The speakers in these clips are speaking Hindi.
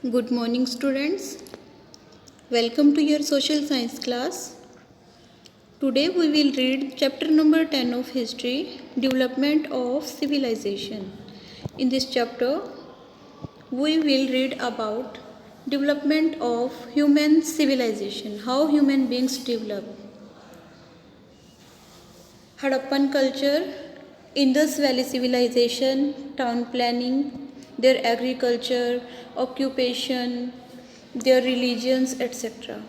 Good morning, students. Welcome to your social science class. Today we will read chapter number 10 of history, Development of Civilization. In this chapter, we will read about development of human civilization, how human beings develop. Harappan culture, Indus Valley civilization, town planning, their agriculture, occupation, their religions, etc.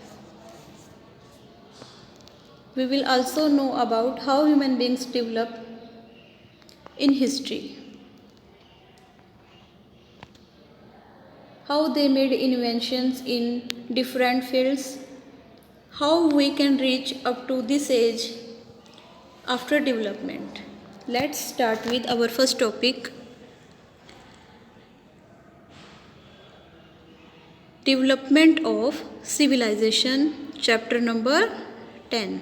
We will also know about how human beings develop in history, how they made inventions in different fields, how we can reach up to this age after development. Let's start with our first topic, development of civilization, chapter number 10.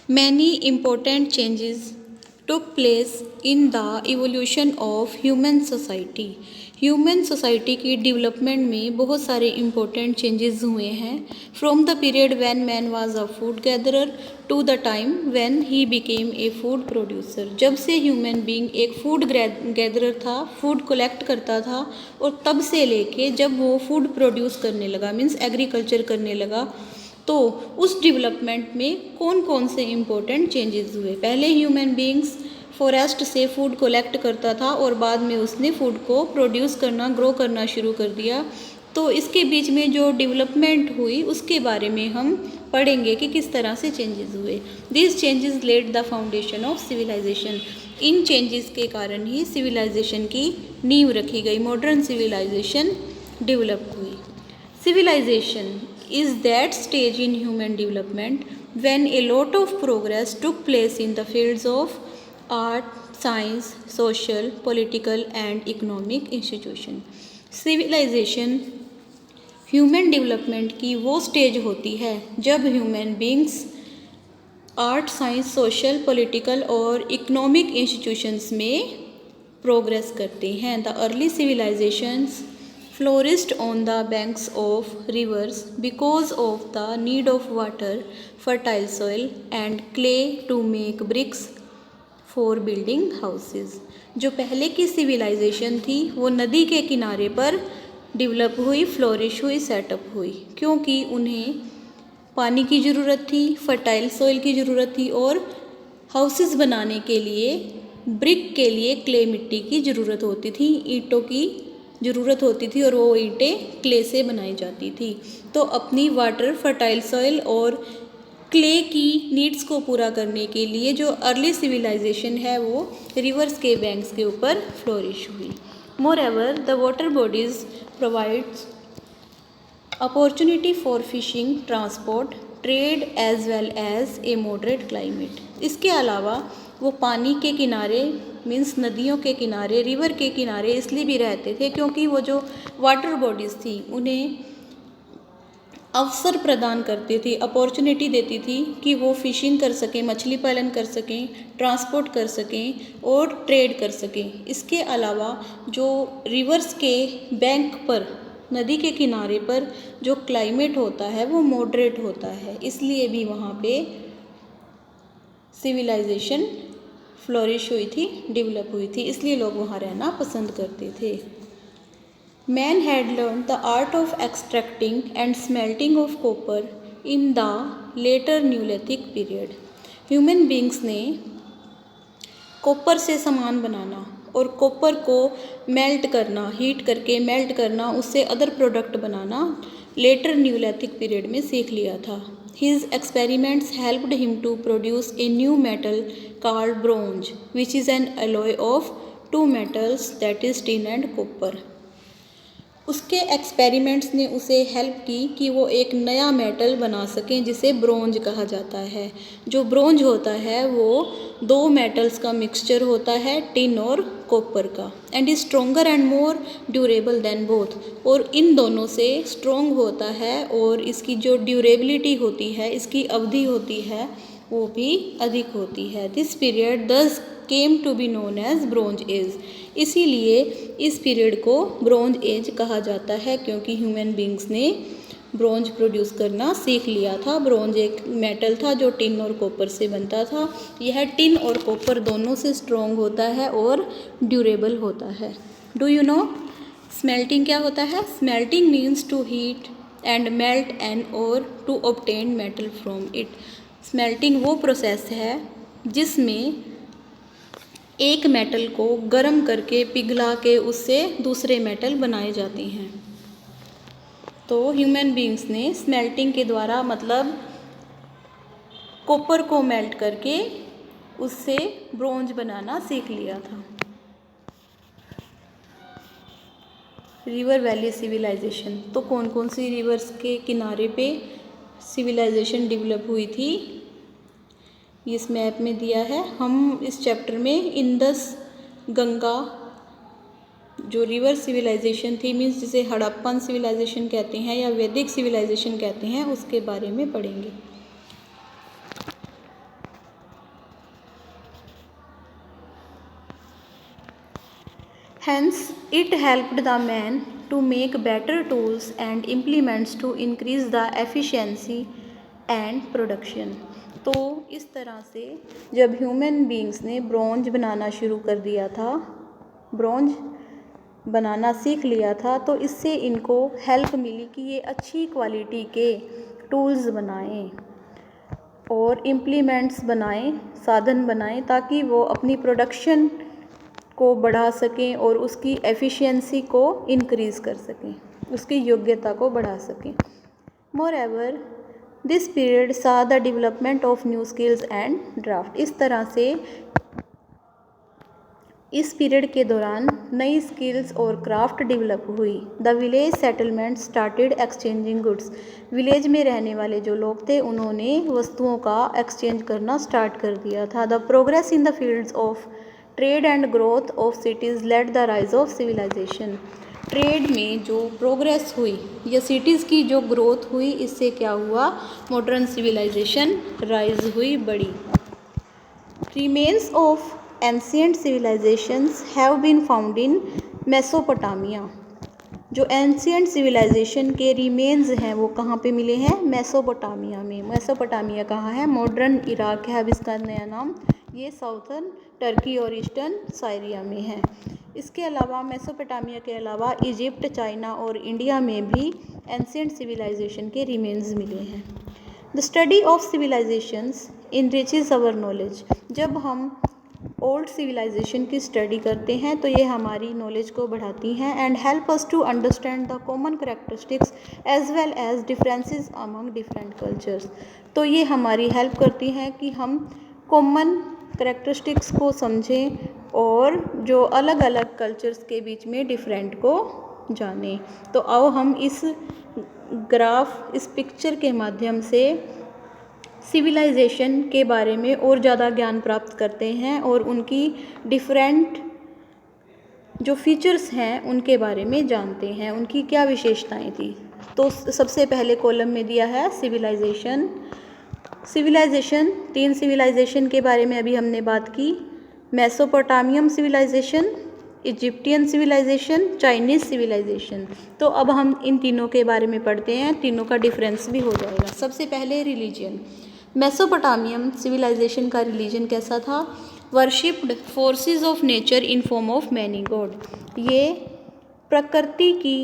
Many important changes took place in the evolution of human society. Human society की डेवलपमेंट में बहुत सारे इम्पोर्टेंट चेंजेस हुए हैं from the period when man was a food gatherer to the time when he became a food producer. जब से ह्यूमन बीइंग एक फूड गैदरर था, फूड कलेक्ट करता था, और तब से लेके जब वो फूड प्रोड्यूस करने लगा, मीन्स एग्रीकल्चर करने लगा, तो उस डेवलपमेंट में कौन कौन से इम्पोर्टेंट चेंजेस हुए। पहले ह्यूमन बीइंग्स फॉरेस्ट से फूड कलेक्ट करता था और बाद में उसने फूड को प्रोड्यूस करना, ग्रो करना शुरू कर दिया। तो इसके बीच में जो डेवलपमेंट हुई उसके बारे में हम पढ़ेंगे कि किस तरह से चेंजेस हुए। This changes led the foundation of civilization. इन चेंजेस के कारण ही सिविलाइजेशन की नींव रखी गई, मॉडर्न सिविलाइजेशन डेवलप हुई। Civilization is that stage in human development when a lot of progress took place in the fields of art, science, social, political and economic institution. Civilization human development की वो स्टेज होती है जब human beings art, science, social, political और इकोनॉमिक इंस्टीट्यूशंस में प्रोग्रेस करते हैं। The early civilizations flourished on the banks of rivers because of the need of water, fertile soil and clay to make bricks for building houses. जो पहले की सिविलाइजेशन थी वो नदी के किनारे पर डेवलप हुई, फ्लोरिश हुई, सेटअप हुई, क्योंकि उन्हें पानी की ज़रूरत थी, फर्टाइल सॉइल की ज़रूरत थी और हाउसेस बनाने के लिए, ब्रिक के लिए क्ले मिट्टी की ज़रूरत होती थी, ईंटों की ज़रूरत होती थी और वो ईंटें क्ले से बनाई जाती थी। तो अपनी वाटर, फर्टाइल सॉइल और क्ले की नीड्स को पूरा करने के लिए जो अर्ली सिविलाइजेशन है वो रिवर्स के बैंक्स के ऊपर फ्लोरिश हुई। Moreover the water bodies provides opportunity for fishing, transport, trade as well as a moderate climate. इसके अलावा वो पानी के किनारे, मीन्स नदियों के किनारे, रिवर के किनारे इसलिए भी रहते थे क्योंकि वो जो वाटर बॉडीज़ थी उन्हें अवसर प्रदान करती थी, अपॉर्चुनिटी देती थी कि वो फिशिंग कर सकें, मछली पालन कर सकें, ट्रांसपोर्ट कर सकें और ट्रेड कर सकें। इसके अलावा जो रिवर्स के बैंक पर, नदी के किनारे पर जो क्लाइमेट होता है वो मॉडरेट होता है, इसलिए भी वहाँ पे सिविलाइजेशन फ्लोरिश हुई थी, डेवलप हुई थी, इसलिए लोग वहाँ रहना पसंद करते थे। Man had learn the art of extracting and smelting of copper in the later neolithic period. Human beings ने कॉपर से सामान बनाना और कॉपर को मेल्ट करना, हीट करके मेल्ट करना, उससे अदर प्रोडक्ट बनाना लेटर न्यूलिथिक पीरियड में सीख लिया था। His experiments helped him to produce a new metal called bronze, which is an alloy of two metals, that is tin and copper. उसके एक्सपेरिमेंट्स ने उसे हेल्प की कि वो एक नया मेटल बना सकें जिसे ब्रोंज कहा जाता है। जो ब्रोंज होता है वो दो मेटल्स का मिक्सचर होता है, टिन और कॉपर का, and is stronger and more durable than both. और इन दोनों से स्ट्रोंग होता है और इसकी जो ड्यूरेबिलिटी होती है, इसकी अवधि होती है, वो भी अधिक होती है। This period thus came to be known as bronze age. इसीलिए इस पीरियड को ब्रोंज एज कहा जाता है, क्योंकि ह्यूमन बींग्स ने ब्रोंज प्रोड्यूस करना सीख लिया था। ब्रोंज एक मेटल था जो टिन और कॉपर से बनता था। यह टिन और कॉपर दोनों से स्ट्रॉन्ग होता है और ड्यूरेबल होता है। डू यू नो स्मेल्टिंग क्या होता है? Smelting means to heat and melt an ore to obtain metal from it. Smelting वो प्रोसेस है जिसमें एक मेटल को गर्म करके पिघला के उससे दूसरे मेटल बनाए जाते हैं। तो ह्यूमन बींग्स ने स्मेल्टिंग के द्वारा मतलब कॉपर को मेल्ट करके उससे ब्रोंज बनाना सीख लिया था। रिवर वैली सिविलाइजेशन, तो कौन कौन सी रिवर्स के किनारे पे सिविलाइजेशन डेवलप हुई थी इस मैप में दिया है। हम इस चैप्टर में इंडस गंगा जो रिवर सिविलाइजेशन थी, मीन्स जिसे हड़प्पन सिविलाइजेशन कहते हैं या वैदिक सिविलाइजेशन कहते हैं, उसके बारे में पढ़ेंगे। Hence, it helped the man to make better tools and implements to increase the efficiency and production। तो इस तरह से जब ह्यूमन बींग्स ने ब्रोंज बनाना शुरू कर दिया था, ब्रोंज बनाना सीख लिया था, तो इससे इनको हेल्प मिली कि ये अच्छी क्वालिटी के टूल्स बनाएं और इम्प्लीमेंट्स बनाएं, साधन बनाएं, ताकि वो अपनी प्रोडक्शन को बढ़ा सकें और उसकी एफिशिएंसी को इंक्रीज़ कर सकें, उसकी योग्यता को बढ़ा सकें। मोरएवर दिस पीरियड सा the development of new skills and draft. इस तरह से इस पीरियड के दौरान नई स्किल्स और क्राफ्ट डेवलप हुई। The village settlement started exchanging goods. Village में रहने वाले जो लोग थे उन्होंने वस्तुओं का एक्सचेंज करना स्टार्ट कर दिया था। The progress in the fields of trade and growth of cities led the rise of civilization. Trade में जो प्रोग्रेस हुई या सिटीज़ की जो ग्रोथ हुई, इससे क्या हुआ? मॉडर्न सिविलाइजेशन राइज हुई, बढ़ी। Remains of ancient civilizations have been found in Mesopotamia. जो एंशियंट सिविलाइजेशन के रिमेन्स हैं वो कहाँ पे मिले हैं? मेसोपोटामिया में। मेसोपोटामिया कहाँ है? मॉडर्न इराक है अब इसका नया नाम। ये साउथर्न टर्की और ईस्टर्न साइरिया में है। इसके अलावा मेसोपोटामिया के अलावा इजिप्ट, चाइना और इंडिया में भी एंशियंट सिविलाइजेशन के रिमेन्स मिले हैं। The study of civilisations enriches our knowledge. जब हम ओल्ड सिविलाइजेशन की स्टडी करते हैं तो ये हमारी नॉलेज को बढ़ाती हैं and help us to understand the common characteristics as well as differences among different cultures. तो ये हमारी हेल्प करती हैं कि हम कॉमन करैक्टरिस्टिक्स को समझें और जो अलग अलग कल्चर्स के बीच में डिफरेंट को जानें। तो आओ हम इस ग्राफ, इस पिक्चर के माध्यम से सिविलाइजेशन के बारे में और ज़्यादा ज्ञान प्राप्त करते हैं और उनकी डिफरेंट जो फीचर्स हैं उनके बारे में जानते हैं, उनकी क्या विशेषताएं थी। तो सबसे पहले कॉलम में दिया है सिविलाइजेशन। सिविलाइजेशन, 3 सिविलाइजेशन के बारे में अभी हमने बात की। Mesopotamian civilization, Egyptian civilization, Chinese civilization. तो अब हम इन तीनों के बारे में पढ़ते हैं, तीनों का डिफरेंस भी हो जाएगा। सबसे पहले रिलीजन। मेसोपोटामियम सिविलाइजेशन का रिलीजन कैसा था? Worshipped forces of nature in form of many God. ये प्रकृति की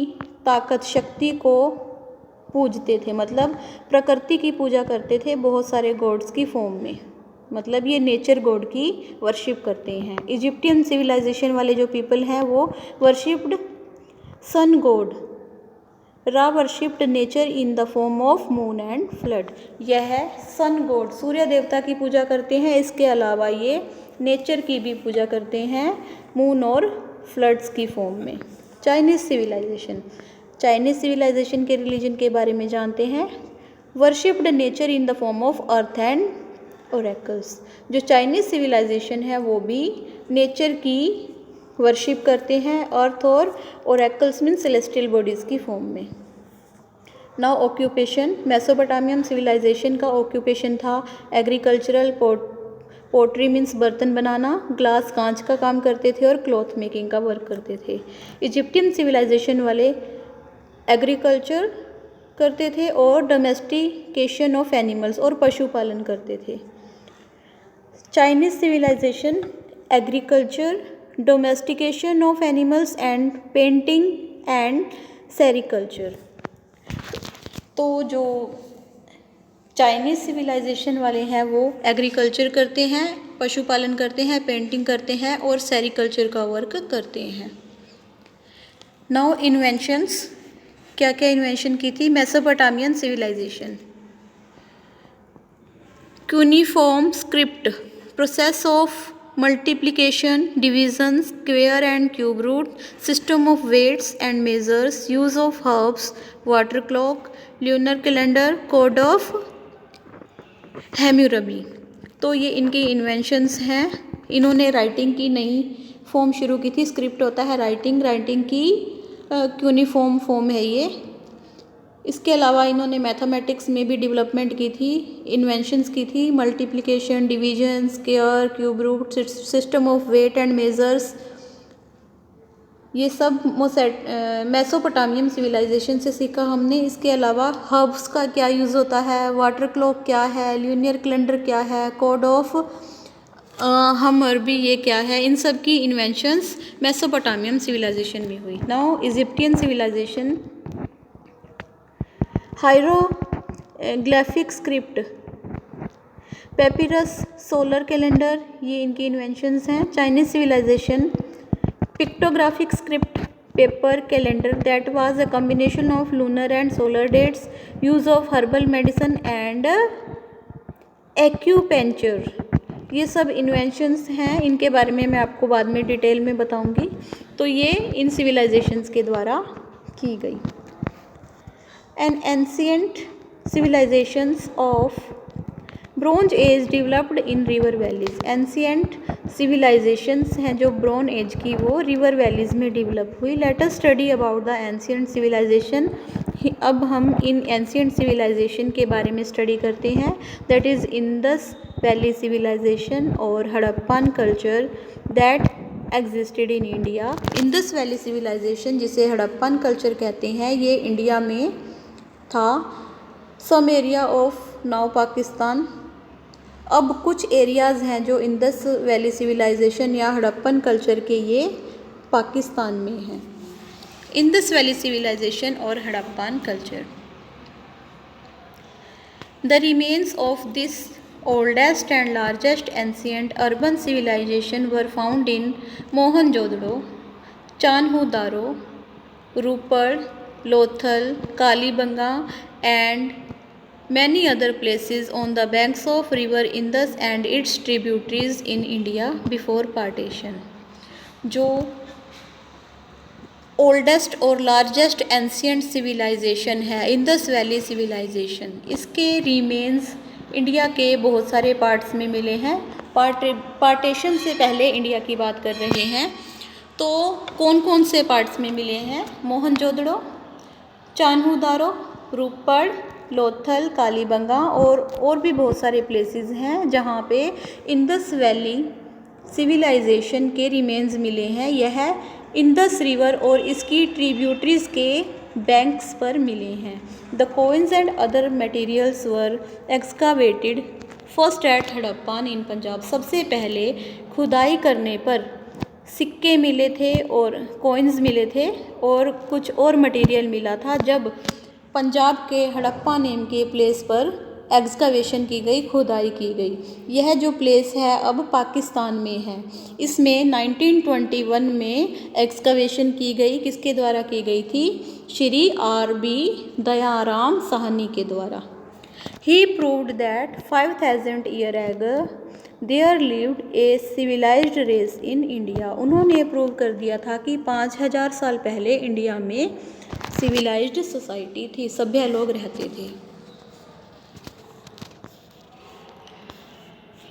ताकत, शक्ति को पूजते थे, मतलब प्रकृति की पूजा करते थे बहुत सारे गॉड्स की फॉर्म में, मतलब ये नेचर गॉड की वर्शिप करते हैं। इजिप्टियन सिविलाइजेशन वाले जो पीपल हैं वो वर्शिप्ड सन गॉड। रा worshipped nature in the form of moon and flood. यह सन गॉड, सूर्य देवता की पूजा करते हैं। इसके अलावा ये नेचर की भी पूजा करते हैं मून और फ्लड्स की फॉर्म में। Chinese civilization. चाइनीज़ सिविलाइजेशन के रिलीजन के बारे में जानते हैं। Worshipped nature in the form of earth and oracles. जो चाइनीज़ सिविलाइजेशन है वो भी नेचर की वर्शिप करते हैं, अर्थ और ओरेकल्स मीन सेलेस्टियल बॉडीज़ की फॉर्म में। Now occupation. मेसोपोटामियम सिविलाइजेशन का ऑक्यूपेशन था एग्रीकल्चरल, पोट्री मीन्स बर्तन बनाना, ग्लास कांच का काम करते थे और क्लॉथ मेकिंग का वर्क करते थे। इजिप्टियन सिविलाइजेशन वाले एग्रीकल्चर करते थे और डोमेस्टिकेशन ऑफ एनिमल्स और पशुपालन करते थे। Chinese civilization agriculture, domestication of animals and painting and sericulture. तो जो चाइनीज़ सिविलाइजेशन वाले हैं वो एग्रीकल्चर करते हैं, पशुपालन करते हैं, पेंटिंग करते हैं और सेरिकल्चर का वर्क करते हैं। नाउ इन्वेंशंस, क्या क्या इन्वेंशन की थी? Mesopotamian civilization, cuneiform script, process of multiplication, division, square and cube root, system of weights and measures, use of herbs, water clock, lunar calendar, code of हैम्यूरबी। तो ये इनके इन्वेंशंस हैं। इन्होंने राइटिंग की नई फॉर्म शुरू की थी। स्क्रिप्ट होता है राइटिंग की क्यूनिफॉर्म फॉर्म है ये। इसके अलावा इन्होंने मैथमेटिक्स में भी डेवलपमेंट की थी, इन्वेंशंस की थी, multiplication, division, square, cube root, system of weight and measures, ये सब मेसोपोटामियन सिविलाइजेशन से सीखा हमने। इसके अलावा हर्ब्स का क्या यूज़ होता है, वाटर क्लॉक क्या है, ल्यूनियर कैलेंडर क्या है, कोड ऑफ हैम्यूरबी ये क्या है, इन सब की इन्वेंशंस मेसोपोटामियन सिविलाइजेशन में हुई। Now Egyptian civilization, hieroglyphic script, papyrus, solar calendar, ये इनकी इन्वेंशंस हैं। Chinese civilization, pictographic script, paper calendar that was a combination of lunar and solar dates, use of herbal medicine and acupuncture, ये सब इन्वेंशंस हैं। इनके बारे में मैं आपको बाद में डिटेल में बताऊंगी। तो ये इन सिविलाइजेशंस के द्वारा की गई। And ancient civilizations of bronze age developed in river valleys, ancient civilizations हैं जो ब्रोंज एज की वो रिवर वैलीज में डेवलप हुई। Let us study about the ancient civilization. अब हम इन एंशिएंट सिविलाइजेशन के बारे में स्टडी करते हैं। That is Indus valley civilisation और Harappan culture that existed in India. Indus valley civilisation जिसे हड़प्पन कल्चर कहते हैं ये इंडिया में था। Some area of now Pakistan. अब कुछ एरियाज़ हैं जो इंडस वैली सिविलाइजेशन या हड़प्पन कल्चर के ये पाकिस्तान में हैं। इंडस वैली सिविलाइजेशन और Harappan culture. The remains of this oldest and largest ancient urban civilization were found in Mohenjo-daro, Chanhu-Daro, Rupar, Lothal, Kalibanga and many other places on the banks of river Indus and its tributaries in India before partition। जो ओल्डेस्ट और लार्जेस्ट एंशिएंट सिविलाइजेशन है इंडस वैली सिविलाइजेशन, इसके रिमेन्स इंडिया के बहुत सारे पार्ट्स में मिले हैं। पार्टीशन से पहले इंडिया की बात कर रहे हैं। तो कौन कौन से पार्ट्स में मिले हैं? मोहनजोदड़ो, चान्हू-दारो, रूपड़, लोथल, कालीबंगा और भी बहुत सारे प्लेसेस हैं जहाँ पे इंडस वैली सिविलाइजेशन के रिमेन्स मिले हैं। यह इंडस रिवर और इसकी ट्रिब्यूटरीज के बैंक्स पर मिले हैं। The coins and other materials were excavated first at Harappan in Punjab. सबसे पहले खुदाई करने पर सिक्के मिले थे और कॉइन्स मिले थे और कुछ और मटेरियल मिला था जब पंजाब के हड़प्पा नेम के प्लेस पर एक्सकावेशन की गई, खुदाई की गई। यह जो प्लेस है अब पाकिस्तान में है। इसमें 1921 में एक्सकावेशन की गई। किसके द्वारा की गई थी? श्री R.B. दयाराम साहनी के द्वारा। He proved that 5000 years ago there lived a civilized race in India। उन्होंने प्रूव कर दिया था कि 5000 साल पहले इंडिया में सिविलाइज्ड सोसाइटी थी, सभ्य लोग रहते थे।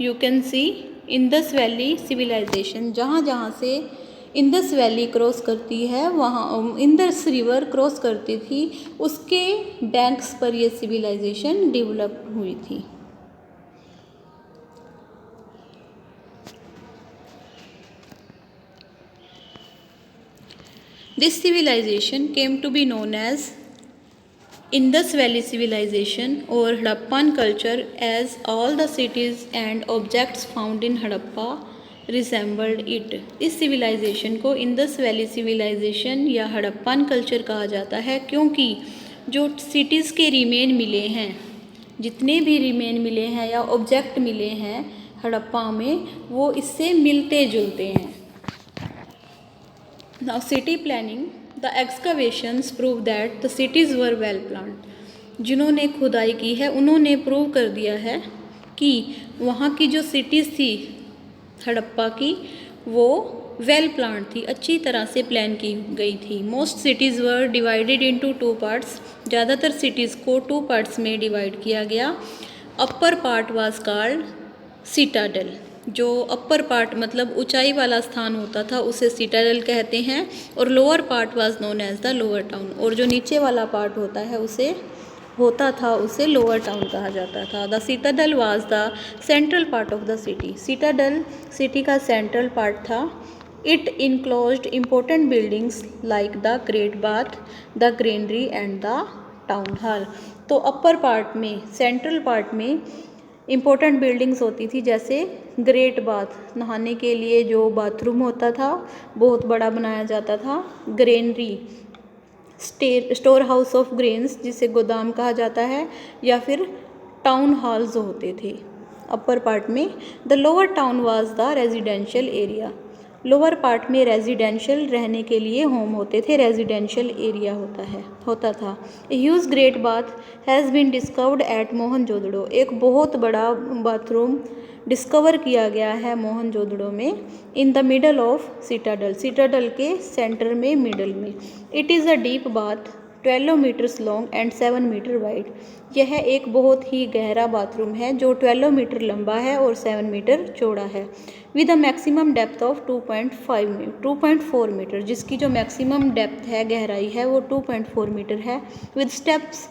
You can see Indus valley civilization, जहाँ जहाँ से इंडस वैली क्रॉस करती है वहाँ इंडस रिवर क्रॉस करती थी, उसके बैंक्स पर यह सिविलाइजेशन डेवलप हुई थी। This civilization came to be known as Indus Valley Civilization or Harappan culture, as all the cities and objects found in Harappa resembled it. इस civilization को Indus Valley Civilization या हड़प्पन कल्चर कहा जाता है क्योंकि जो cities के रिमेन मिले हैं, जितने भी रिमेन मिले हैं या ऑब्जेक्ट मिले हैं हड़प्पा में, वो इससे मिलते जुलते हैं. Now city planning. The excavations prove that the cities were well planned. जिन्होंने खुदाई की है उन्होंने प्रूव कर दिया है कि वहाँ की जो सिटीज़ थी हड़प्पा की वो वेल प्लान थी, अच्छी तरह से प्लान की गई थी. Most cities were divided into 2 parts. ज़्यादातर सिटीज़ को 2 पार्ट्स में डिवाइड किया गया. Upper part was called Citadel. जो अपर पार्ट मतलब ऊंचाई वाला स्थान होता था उसे सिटाडेल कहते हैं, और lower part was known as the lower town. और जो नीचे वाला पार्ट होता है उसे लोअर टाउन कहा जाता था. The Citadel was the central part of the city. Citadel city का सेंट्रल पार्ट था. It enclosed important buildings like the great bath, the granary and the town hall. तो अपर पार्ट में, सेंट्रल पार्ट में इम्पोर्टेंट बिल्डिंग्स होती थी, जैसे ग्रेट बाथ, नहाने के लिए जो बाथरूम होता था बहुत बड़ा बनाया जाता था. Granary, store house of grains जिसे गोदाम कहा जाता है, या फिर टाउन हॉल्स होते थे अपर पार्ट में. The lower town was the residential area. Lower part में रेजिडेंशियल, रहने के लिए होम होते थे, रेजिडेंशियल एरिया होता था. Huge great bath has been discovered at Mohenjodaro. एक बहुत बड़ा बाथरूम डिस्कवर किया गया है मोहनजोदड़ो में. In the middle of citadel, citadel के सेंटर में, मिडल में. It is a deep bath 12 metres long and 7 metre wide. यह एक बहुत ही गहरा बाथरूम है जो 12 मीटर लंबा है और 7 मीटर चौड़ा है. With a maximum depth of 2.4 metre, जिसकी जो मैक्सिमम डेप्थ है, गहराई है, वो 2.4 मीटर है. With steps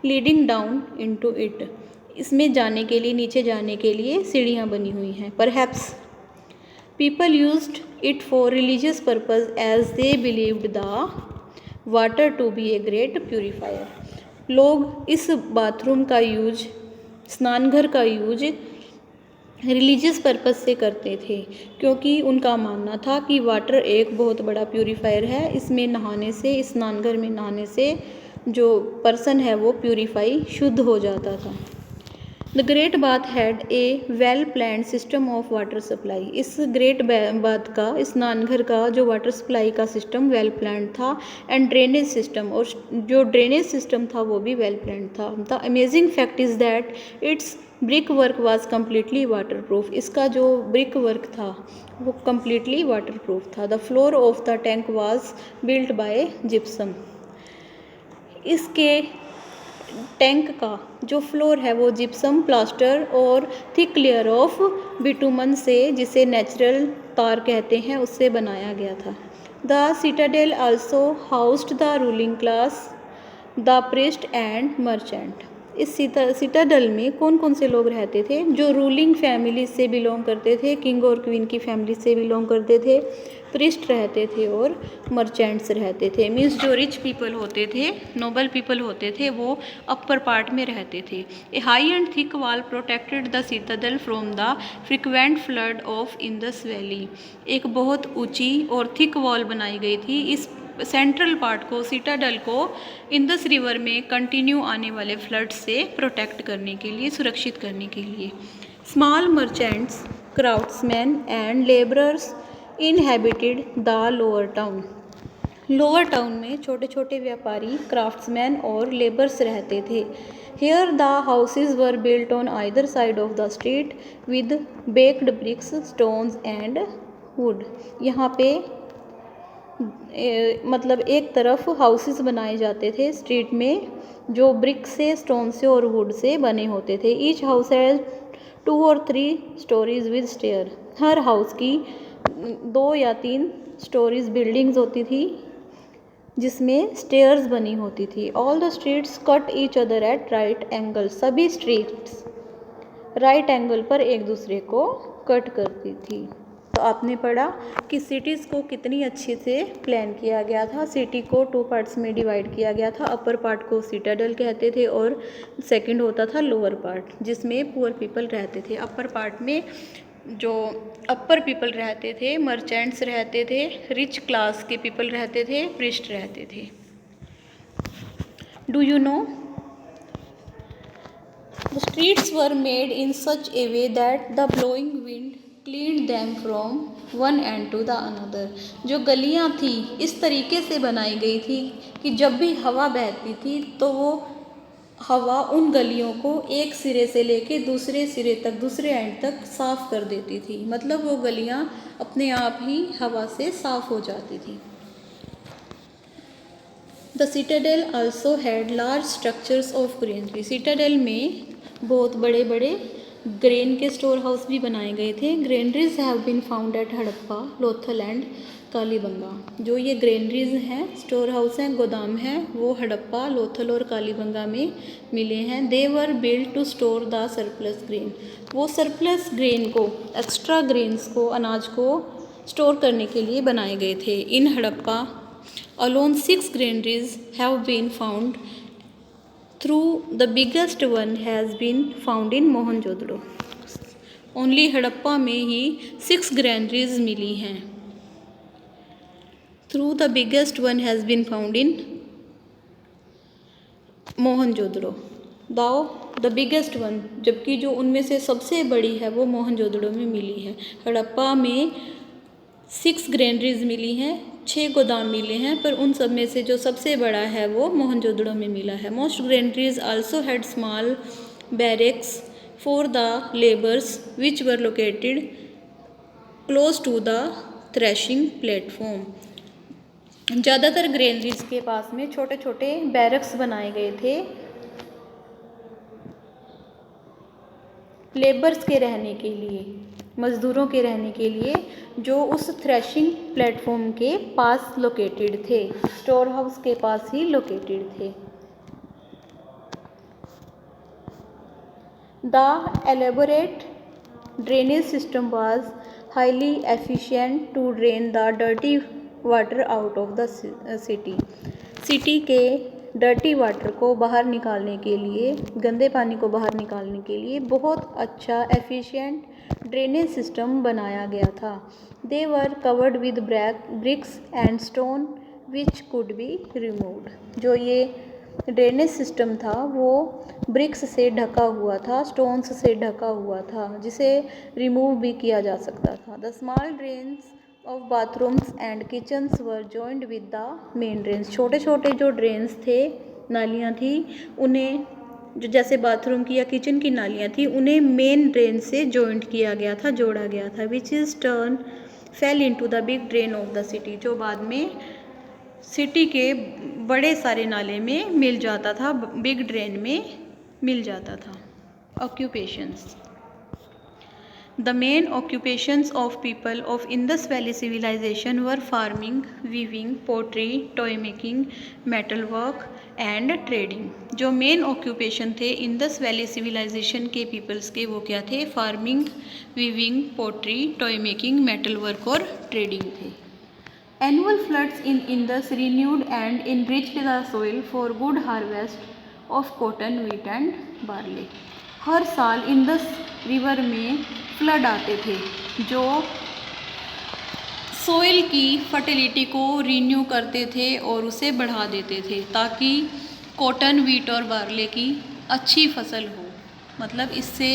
leading down into it. इसमें जाने के लिए, नीचे जाने के लिए सीढ़ियाँ बनी हुई हैं. Perhaps people used it for religious purpose as they believed the water to be a great purifier. लोग इस बाथरूम का यूज, स्नानघर का यूज रिलीजियस पर्पज से करते थे, क्योंकि उनका मानना था कि वाटर एक बहुत बड़ा प्यूरीफायर है. इसमें नहाने से, स्नानघर में नहाने से जो पर्सन है वो प्यूरीफाई, शुद्ध हो जाता था. The great bath had a well planned system of water supply. इस ग्रेट बाथ का, स्नानघर का जो वाटर सप्लाई का सिस्टम वेल प्लान्ड था. एंड ड्रेनेज सिस्टम, और जो ड्रेनेज सिस्टम था वो भी वेल प्लान्ड था. The amazing fact is that it's brick work was completely water proof. इसका जो ब्रिक वर्क था वो कम्प्लीटली वाटर प्रूफ था. The floor of the tank was built by gypsum. इसके टैंक का जो फ्लोर है वो जिप्सम, प्लास्टर और थिक लेयर ऑफ बिटुमन से, जिसे नेचुरल तार कहते हैं, उससे बनाया गया था. The Citadel also housed the ruling class, the priest and merchant. इस सिटाडेल में कौन कौन से लोग रहते थे? जो रूलिंग फैमिली से बिलोंग करते थे, किंग और क्वीन की फैमिली से बिलोंग करते थे, प्रिस्ट रहते थे और मर्चेंट्स रहते थे. मीन्स जो रिच पीपल होते थे, नोबल पीपल होते थे, वो अपर पार्ट में रहते थे. A high and thick wall protected the citadel from the frequent flood of Indus valley. एक बहुत ऊंची और थिक वॉल बनाई गई थी इस सेंट्रल पार्ट को, सिटाडेल को, इंडस रिवर में कंटिन्यू आने वाले फ्लड से प्रोटेक्ट करने के लिए, सुरक्षित करने के लिए. Small merchants, craftsman and labourers inhabited the lower town. Lower town में छोटे छोटे व्यापारी, क्राफ्ट्समैन और लेबर्स रहते थे. Here the houses were built on either side of the street with baked bricks, stones and wood. यहाँ पे मतलब एक तरफ हाउसेस बनाए जाते थे स्ट्रीट में, जो ब्रिक से, स्टोन से और वुड से बने होते थे. ईच हाउस हैज 2 और 3 स्टोरीज विद स्टेयर. हर हाउस की 2 या 3 स्टोरीज बिल्डिंग्स होती थी जिसमें स्टेयर्स बनी होती थी. All the streets cut each other at right angle. सभी स्ट्रीट्स राइट एंगल पर एक दूसरे को कट करती थी. तो आपने पढ़ा कि सिटीज़ को कितनी अच्छे से प्लान किया गया था। सिटी को 2 पार्ट्स में डिवाइड किया गया था। अपर पार्ट को सिटाडेल कहते थे और सेकंड होता था लोअर पार्ट, जिसमें पुअर पीपल रहते थे। अपर पार्ट में जो अपर पीपल रहते थे, मर्चेंट्स रहते थे, रिच क्लास के पीपल रहते थे, प्रिस्ट रहते थे। Do you know the streets were made in such a way that the blowing wind cleaned them from one end to the another। जो गलियां थी इस तरीके से बनाई गई थी कि जब भी हवा बहती थी तो वो हवा उन गलियों को एक सिरे से लेके दूसरे सिरे तक, दूसरे एंड तक साफ कर देती थी। मतलब वो गलियां अपने आप ही हवा से साफ हो जाती थी। The Citadel also had large structures of granary. Citadel में बहुत बड़े बड़े ग्रेन के स्टोर हाउस भी बनाए गए थे। Granaries have been found at Harappa, Lothal and Kalibanga. जो ये ग्रेनरीज हैं, स्टोर हाउस हैं, गोदाम हैं, वो हड़प्पा, लोथल और कालीबंगा में मिले हैं। They were built to store the surplus grain. वो सरप्लस ग्रेन को, एक्स्ट्रा ग्रेन्स को, अनाज को स्टोर करने के लिए बनाए गए थे। इन Harappa alone 6 granaries have been found, through the biggest one has been found in Mohenjodaro. Only Harappa में ही 6 ग्रेनरीज मिली हैं। Though the biggest one has been found in Mohenjodaro. Though the biggest one, जबकि जो उनमें से सबसे बड़ी है वो मोहनजोदड़ो में मिली है। हड़प्पा में 6 ग्रेनरीज मिली हैं, 6 गोदाम मिले हैं, पर उन सब में से जो सबसे बड़ा है वो मोहनजोदड़ो में मिला है। Most granaries also had small barracks for the labours which were located close to the threshing platform. ज़्यादातर ग्रेनरीज के पास में छोटे छोटे बैरक्स बनाए गए थे लेबर्स के रहने के लिए, मज़दूरों के रहने के लिए, जो उस थ्रेशिंग प्लेटफॉर्म के पास लोकेटेड थे, स्टोर हाउस के पास ही लोकेटेड थे। The elaborate drainage system was highly efficient to drain the dirty water out of the city. City के डर्टी वाटर को बाहर निकालने के लिए, गंदे पानी को बाहर निकालने के लिए बहुत अच्छा एफिशिएंट ड्रेनेज सिस्टम बनाया गया था। They were covered with bricks and stone which could be removed. जो ये ड्रेनेज सिस्टम था वो ब्रिक्स से ढका हुआ था, स्टोन्स से ढका हुआ था, जिसे रिमूव भी किया जा सकता था। The small drains of bathrooms and kitchens were joined with the main drains. छोटे छोटे जो ड्रेन्स थे, नालियाँ थी, उन्हें जो जैसे बाथरूम की या किचन की नालियाँ थी, उन्हें मेन ड्रेन से जॉइंट किया गया था, जोड़ा गया था। Which is turn fail into the big drain of the city. जो बाद में सिटी के बड़े सारे नाले में मिल जाता था, बिग ड्रेन में मिल जाता था। Occupations. The main occupations of people of Indus Valley civilization were farming, weaving, pottery, toy making, metal work and trading। जो मेन ऑक्यूपेशन थे इंडस वैली सिविलाइजेशन के पीपल्स के, वो क्या थे? Farming, weaving, pottery, toy making, metal work और ट्रेडिंग थे। Annual floods in Indus renewed and enriched the soil for good harvest of cotton, wheat and barley. हर साल इंडस रिवर में फ्लड आते थे जो सोइल की फर्टिलिटी को रीन्यू करते थे और उसे बढ़ा देते थे, ताकि कॉटन, वीट और बार्ले की अच्छी फसल हो। मतलब इससे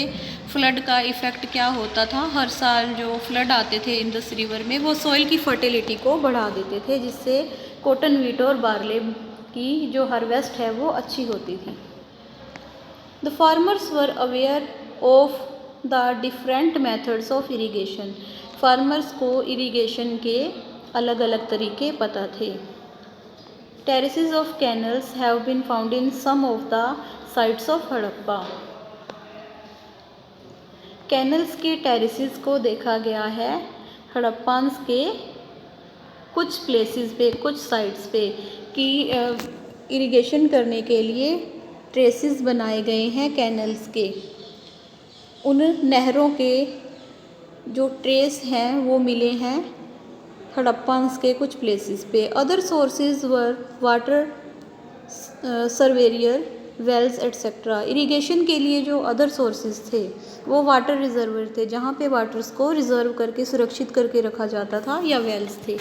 फ्लड का इफ़ेक्ट क्या होता था? हर साल जो फ्लड आते थे इंडस रिवर में, वो सोइल की फर्टिलिटी को बढ़ा देते थे, जिससे कॉटन, वीट और बार्ले की जो हार्वेस्ट है वो अच्छी होती थी। The farmers were aware of the different methods of irrigation. Farmers को इरीगेशन के अलग अलग तरीके पता थे। Terraces of canals have been found in some of the sites of Harappa. Canals के टेरेसेस को देखा गया है हड़प्पान्स के कुछ प्लेसेस पे, कुछ साइट्स पे, कि इरिगेशन करने के लिए ट्रेसेस बनाए गए हैं कैनल्स के। उन नहरों के जो ट्रेस हैं वो मिले हैं हड़प्पन्स के कुछ प्लेसेस पे। अदर सोर्सेज वर वाटर सर्वेरियर वेल्स एट्सेट्रा। इरिगेशन के लिए जो अदर सोर्सेज थे वो वाटर रिजर्वर थे, जहाँ पे वाटर्स को रिजर्व करके सुरक्षित करके रखा जाता था, या वेल्स थे।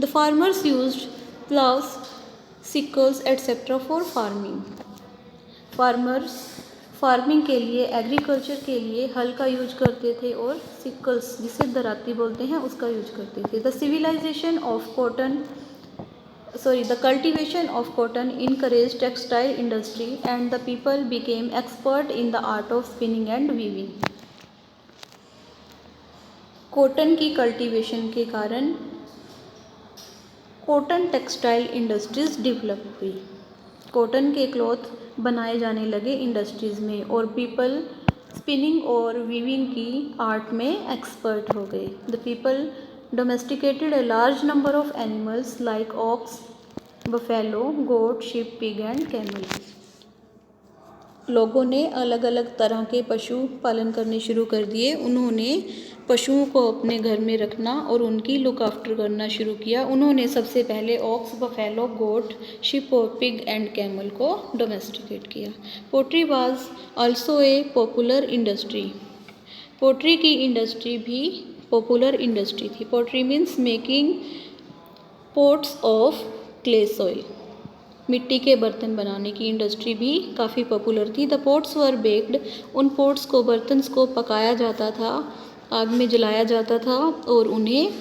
The farmers used ploughs, sickles etcetera for farming. Farmers farming के लिए, एग्रीकल्चर के लिए हल का यूज करते थे और सिकल्स, जिसे दराती बोलते हैं, उसका यूज करते थे। The civilization of cotton the cultivation of cotton encouraged textile industry and the people became expert in the art of spinning and weaving. Cotton की कल्टीवेशन के कारण कॉटन टेक्सटाइल इंडस्ट्रीज डेवलप हुई। कॉटन के क्लॉथ बनाए जाने लगे इंडस्ट्रीज़ में, और पीपल स्पिनिंग और वीविंग की आर्ट में एक्सपर्ट हो गए। The people domesticated a large number of animals like ox, buffalo, goat, sheep, pig and camel. लोगों ने अलग अलग तरह के पशु पालन करने शुरू कर दिए। उन्होंने पशुओं को अपने घर में रखना और उनकी लुक आफ्टर करना शुरू किया। उन्होंने सबसे पहले ऑक्स, बफेलो, गोट, शिप और पिग एंड कैमल को डोमेस्टिकेट किया। Pottery was also a popular industry. Pottery की इंडस्ट्री भी पॉपुलर इंडस्ट्री थी। Pottery means making pots of clay soil. मिट्टी के बर्तन बनाने की इंडस्ट्री भी काफ़ी पॉपुलर थी। The pots were baked. उन पोट्स को, बर्तन्स को पकाया जाता था, आग में जलाया जाता था और उन्हें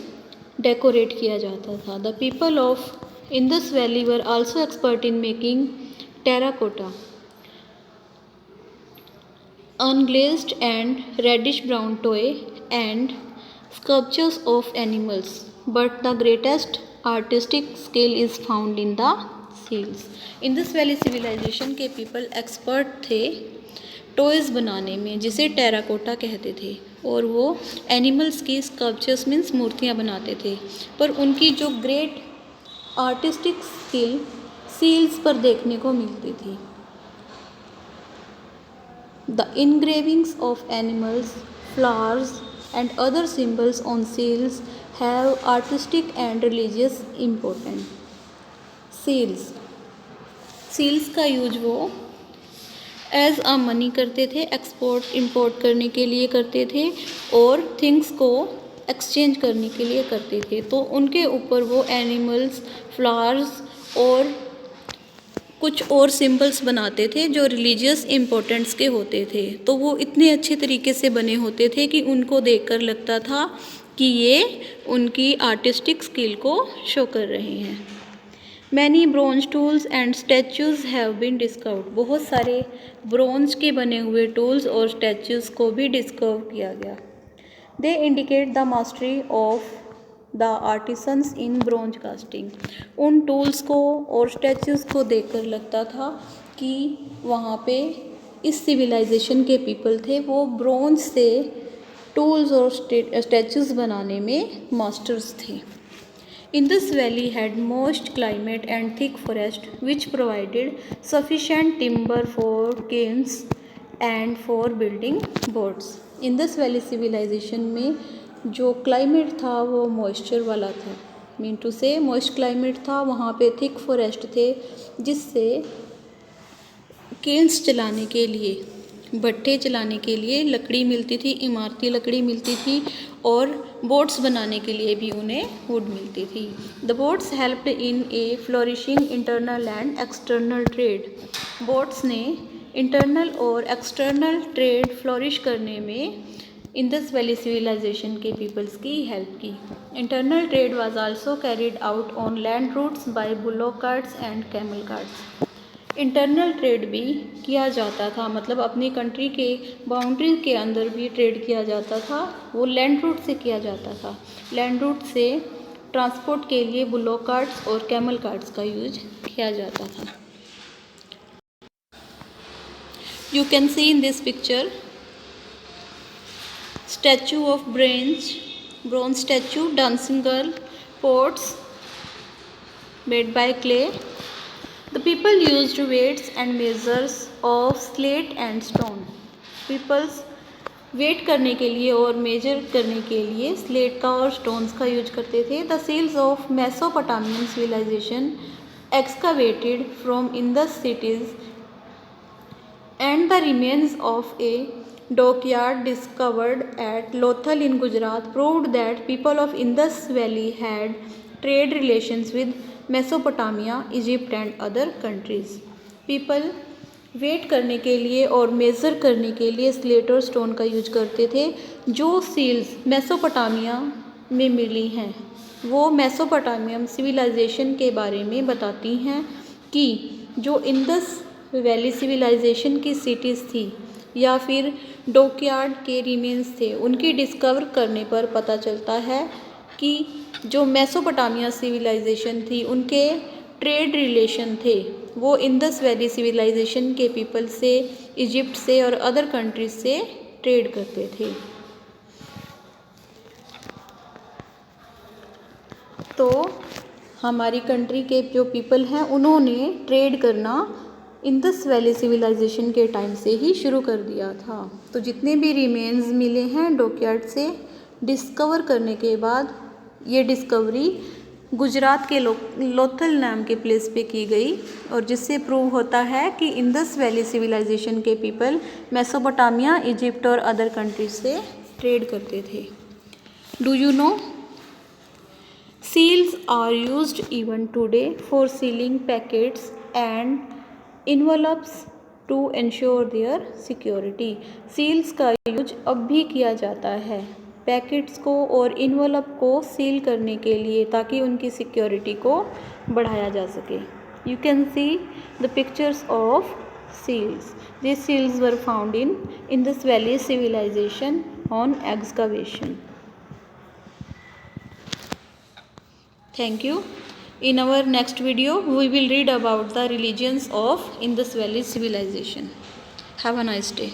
डेकोरेट किया जाता था। The people of Indus valley were also expert in making terracotta, unglazed and reddish brown toy and sculptures of animals, but the greatest artistic skill is found in the seals. Indus valley civilisation के पीपल एक्सपर्ट थे टॉयज़ बनाने में, जिसे टेराकोटा कहते थे, और वो एनिमल्स की स्कल्पचर्स मीन्स मूर्तियाँ बनाते थे, पर उनकी जो ग्रेट आर्टिस्टिक स्किल सील्स पर देखने को मिलती थी। The engravings of animals, flowers and other symbols on seals have artistic and religious importance. Seals का यूज वो एज अ मनी करते थे, एक्सपोर्ट इम्पोर्ट करने के लिए करते थे और थिंग्स को एक्सचेंज करने के लिए करते थे। तो उनके ऊपर वो एनिमल्स, फ्लावर्स और कुछ और सिंबल्स बनाते थे जो रिलीजियस इम्पोर्टेंस के होते थे। तो वो इतने अच्छे तरीके से बने होते थे कि उनको देखकर लगता था कि ये उनकी आर्टिस्टिक स्किल को शो कर रहे हैं। Many bronze tools and statues have been discovered. बहुत सारे ब्रोंज के बने हुए टूल्स और स्टैचूज़ को भी डिस्कवर किया गया। They indicate the mastery of the artisans in bronze casting. उन टूल्स को और स्टैचूज़ को देखकर लगता था कि वहाँ पे इस सिविलाइजेशन के पीपल थे, वो ब्रोंज से टूल्स और स्टैचूज़ बनाने में मास्टर्स थे। Indus valley had moist climate and thick forest which provided sufficient timber for canes and for building boats. Indus valley civilization में जो क्लाइमेट था वो मॉइस्चर वाला था, mean to say moist climate था। वहाँ पे थिक फॉरेस्ट थे, जिससे केन्स चलाने के लिए, भट्ठे चलाने के लिए लकड़ी मिलती थी, इमारती लकड़ी मिलती थी, और बोट्स बनाने के लिए भी उन्हें वुड मिलती थी। The boats helped in a flourishing internal and external trade. Boats ने इंटरनल और एक्सटर्नल ट्रेड फ्लोरिश करने में इंडस वैली सिविलाइजेशन के पीपल्स की हेल्प की। Internal trade was also carried out on land routes by bullock carts and camel carts. Internal trade भी किया जाता था, मतलब अपनी कंट्री के बाउंड्री के अंदर भी ट्रेड किया जाता था, वो लैंड रूट से किया जाता था। लैंड रूट से ट्रांसपोर्ट के लिए बुलोक कार्ट्स और कैमल कार्ट्स का यूज किया जाता था। You can C in this picture statue of bronze statue, dancing girl, pots made by clay. The people used weights and measures of slate and stone. Peoples weight करने के लिए और मेजर करने के लिए स्लेट का और स्टोन्स का यूज करते थे। The seals of Mesopotamian civilization excavated from Indus cities and the remains of a dockyard discovered at Lothal in Gujarat proved that people of Indus Valley had trade relations with Mesopotamia, Egypt and other countries. People weight करने के लिए और मेज़र करने के लिए स्लेट और स्टोन का यूज करते थे। जो सील्स मेसोपोटामिया में मिली हैं वो मेसोपोटामियम सिविलाइजेशन के बारे में बताती हैं कि जो इंडस वैली सिविलाइजेशन की सिटीज़ थी या फिर डॉकयार्ड के रिमेन्स थे, उनकी डिस्कवर करने पर पता चलता है कि जो मेसोपोटामिया सिविलाइजेशन थी उनके ट्रेड रिलेशन थे वो इंडस वैली सिविलाइजेशन के पीपल से, इजिप्ट से और अदर कंट्रीज से ट्रेड करते थे। तो हमारी कंट्री के जो पीपल हैं उन्होंने ट्रेड करना इंडस वैली सिविलाइजेशन के टाइम से ही शुरू कर दिया था। तो जितने भी रिमेन्स मिले हैं डॉकयार्ड से डिस्कवर करने के बाद ये डिस्कवरी गुजरात के लोथल नाम के प्लेस पे की गई और जिससे प्रूव होता है कि इंडस वैली सिविलाइजेशन के पीपल मेसोपोटामिया, इजिप्ट और अदर कंट्रीज से ट्रेड करते थे। Do you know seals are used even today for sealing packets and envelopes to ensure their security. Seals का यूज अब भी किया जाता है पैकेट्स को और इन्वेलप को सील करने के लिए ताकि उनकी सिक्योरिटी को बढ़ाया जा सके। You can see the pictures of seals. These seals were found in Indus Valley civilization on excavation. Thank you. In our next video, we will read about the religions of Indus Valley civilization. Have a nice day.